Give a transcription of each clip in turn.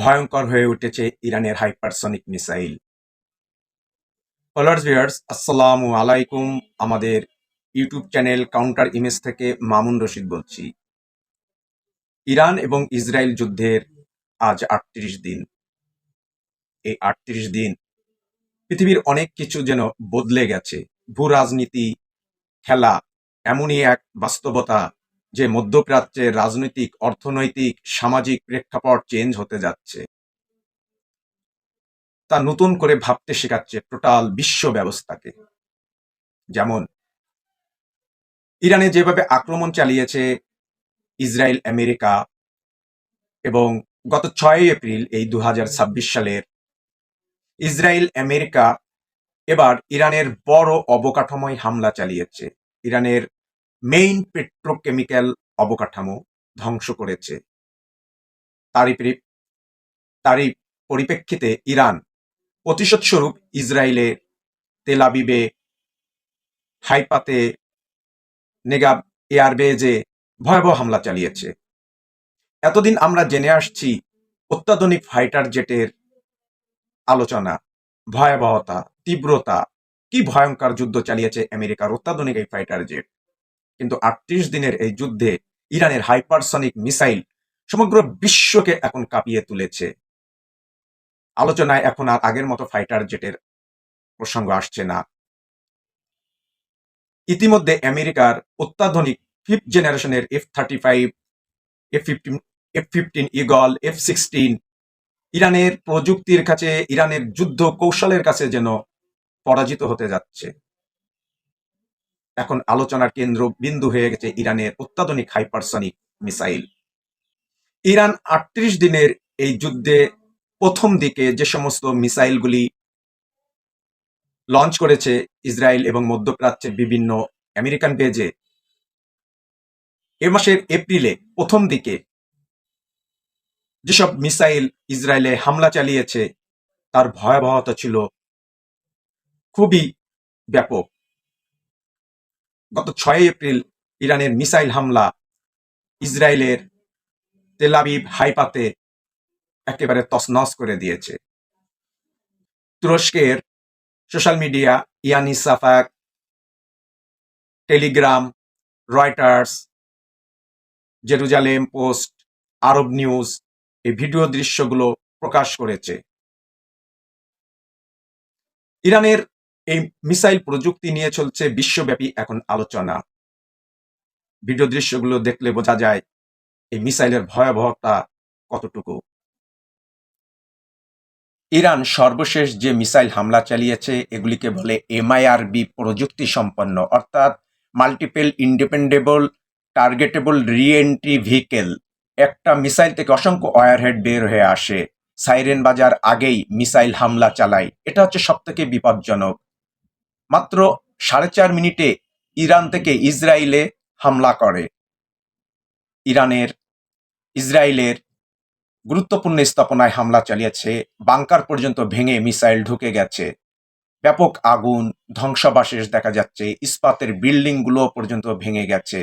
ভয়ঙ্কর হয়ে উঠেছে ইরানের হাইপারসনিক মিসাইল। ফলোয়ার্স ভিউয়ার্স, আসসালামু আলাইকুম। আমাদের ইউটিউব চ্যানেল কাউন্টার ইমেজ থেকে মামুন রশিদ বলছি। ইরান এবং ইসরায়েল যুদ্ধের আজ ৩৮ দিন। এই ৩৮ দিন পৃথিবীর অনেক কিছু যেন বদলে গেছে। ভূ রাজনীতি খেলা এমনই এক বাস্তবতা যে মধ্যপ্রাচ্যের রাজনৈতিক, অর্থনৈতিক, সামাজিক প্রেক্ষাপট চেঞ্জ হতে যাচ্ছে। তা নতুন করে ভাবতে শেখাচ্ছে টোটাল বিশ্ব ব্যবস্থাকে। যেমন ইরানে যেভাবে আক্রমণ চালিয়েছে ইসরায়েল, আমেরিকা এবং গত ৬ এপ্রিল এই ২০২৬ সালের ইসরায়েল, আমেরিকা এবার ইরানের বড় অবকাঠামোয় হামলা চালিয়েছে। ইরানের মেইন পেট্রোকেমিক্যাল অবকাঠামো ধ্বংস করেছে। তারই পরিপ্রেক্ষিতে ইরান প্রতিশোধস্বরূপ ইসরায়েলে তেল আবিবে, হাইফাতে, নেগাব এয়ারবেজে ভয়াবহ হামলা চালিয়েছে। এতদিন আমরা জেনে আসছি অত্যাধুনিক ফাইটার জেটের আলোচনা, ভয়াবহতা, তীব্রতা, কি ভয়ঙ্কর যুদ্ধ চালিয়েছে আমেরিকার অত্যাধুনিক এই ফাইটার জেট। কিন্তু ৩৮ দিনের এই যুদ্ধে ইরানের হাইপারসনিক মিসাইল সমগ্র বিশ্বকে এখন কাঁপিয়ে তুলেছে। আলোচনায় এখন আর আগের মতো ফাইটার জেটের প্রসঙ্গ আসছে না। ইতিমধ্যে আমেরিকার অত্যাধুনিক 5th জেনারেশনের F-35, F-15 ঈগল, F-16 ইরানের প্রযুক্তির কাছে, ইরানের যুদ্ধ কৌশলের কাছে যেন পরাজিত হতে যাচ্ছে। এখন আলোচনার কেন্দ্রবিন্দু হয়ে গেছে ইরানের অত্যাধুনিক হাইপারসনিক মিসাইল। ইরান ৩৮ দিনের এই যুদ্ধে প্রথম দিকে যে সমস্ত মিসাইলগুলি লঞ্চ করেছে ইসরায়েল এবং মধ্যপ্রাচ্যের বিভিন্ন আমেরিকান বেজে, এ মাসের এপ্রিলে প্রথম দিকে যেসব মিসাইল ইসরায়েলে হামলা চালিয়েছে তার ভয়াবহতা ছিল খুবই ব্যাপক। গত ৬ এপ্রিল ইরানের মিসাইল হামলা ইসরায়েলের তেল আবিব, হাইফাতে একেবারে তছনছ করে দিয়েছে। তুরস্কের social media Yeni Safak, Telegram, Reuters, Jerusalem Post, Arab News এই ভিডিও দৃশ্যগুলো প্রকাশ করেছে। ইরানের এই মিসাইল প্রযুক্তি নিয়ে চলছে বিশ্বব্যাপী এখন আলোচনা। ভিডিও দৃশ্যগুলো দেখলে বোঝা যায় এই মিসাইলের ভয়াবহতা কতটুকু। ইরান সর্বশেষ যে মিসাইল হামলা চালিয়েছে এগুলিকে বলে MIRV প্রযুক্তি সম্পন্ন, অর্থাৎ মাল্টিপল ইন্ডিপেন্ডেবল টার্গেটেবল রি-এন্ট্রি ভেহিকেল। একটা মিসাইল থেকে অসংখ্য ওয়ারহেড বের হয়ে আসে, সাইরেন বাজার আগেই মিসাইল হামলা চালায়। এটা হচ্ছে সবথেকে বিপজ্জনক। মাত্র 4.5 মিনিটে ইরান থেকে ইসরায়েলে হামলা করে। ইসরায়েলের গুরুত্বপূর্ণ স্থাপনায় হামলা চালিয়েছে, বাংকার পর্যন্ত ভেঙে মিসাইল ঢুকে গেছে। ব্যাপক আগুন, ধ্বংসাবশেষ দেখা যাচ্ছে, ইস্পাতের বিল্ডিংগুলো পর্যন্ত ভেঙে গেছে।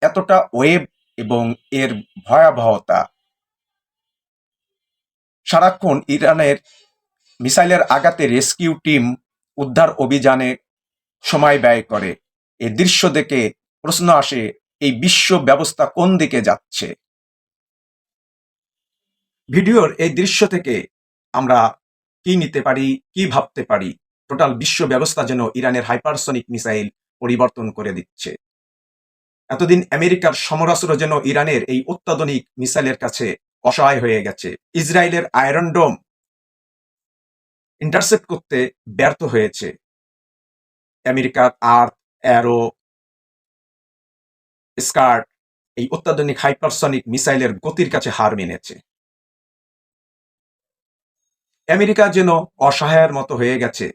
এতটা ওয়েব এবং এর ভয়াবহতা। সারাক্ষণ ইরানের মিসাইলের আঘাতে রেস্কিউ টিম উদ্ধার অভিযানে সময় ব্যয় করে। এই দৃশ্য দেখে প্রশ্ন আসে, এই বিশ্ব ব্যবস্থা কোন দিকে যাচ্ছে? ভিডিওর এই দৃশ্য থেকে আমরা কি নিতে পারি, কি ভাবতে পারি? টোটাল বিশ্ব ব্যবস্থা যেন ইরানের হাইপারসনিক মিসাইল পরিবর্তন করে দিচ্ছে। এতদিন আমেরিকার সমরাস্ত্র যেন ইরানের এই অত্যাধুনিক মিসাইলের কাছে অসহায় হয়ে গেছে। ইসরায়েলের আয়রন ডোম ইন্টারসেপ্ট করতে ব্যর্থ হয়েছে। আমেরিকার আর্থ, অ্যারো, স্কার্ট এই অত্যাধুনিক হাইপারসনিক মিসাইলের গতির কাছে হার মেনেছে। আমেরিকা যেন অসহায়ের মতো হয়ে গেছে,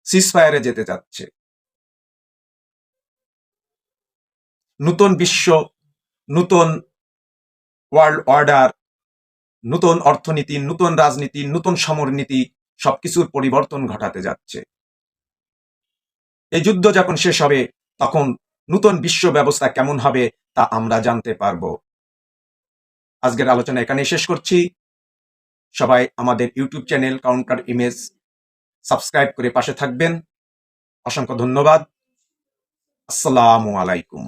সিজফায়ারে যেতে চাচ্ছে। নতুন বিশ্ব, নতুন ওয়ার্ল্ড অর্ডার, নতুন অর্থনীতি, নতুন রাজনীতি, নতুন সমরনীতি সবকিছুর পরিবর্তন ঘটাতে যাচ্ছে। এই যুদ্ধ যখন শেষ হবে তখন নতুন বিশ্ব ব্যবস্থা কেমন হবে তা আমরা জানতে পারব। আজকের আলোচনা এখানেই শেষ করছি। সবাই আমাদের YouTube channel counter image subscribe করে পাশে থাকবেন। অসংখ্য ধন্যবাদ। আসসালামু আলাইকুম।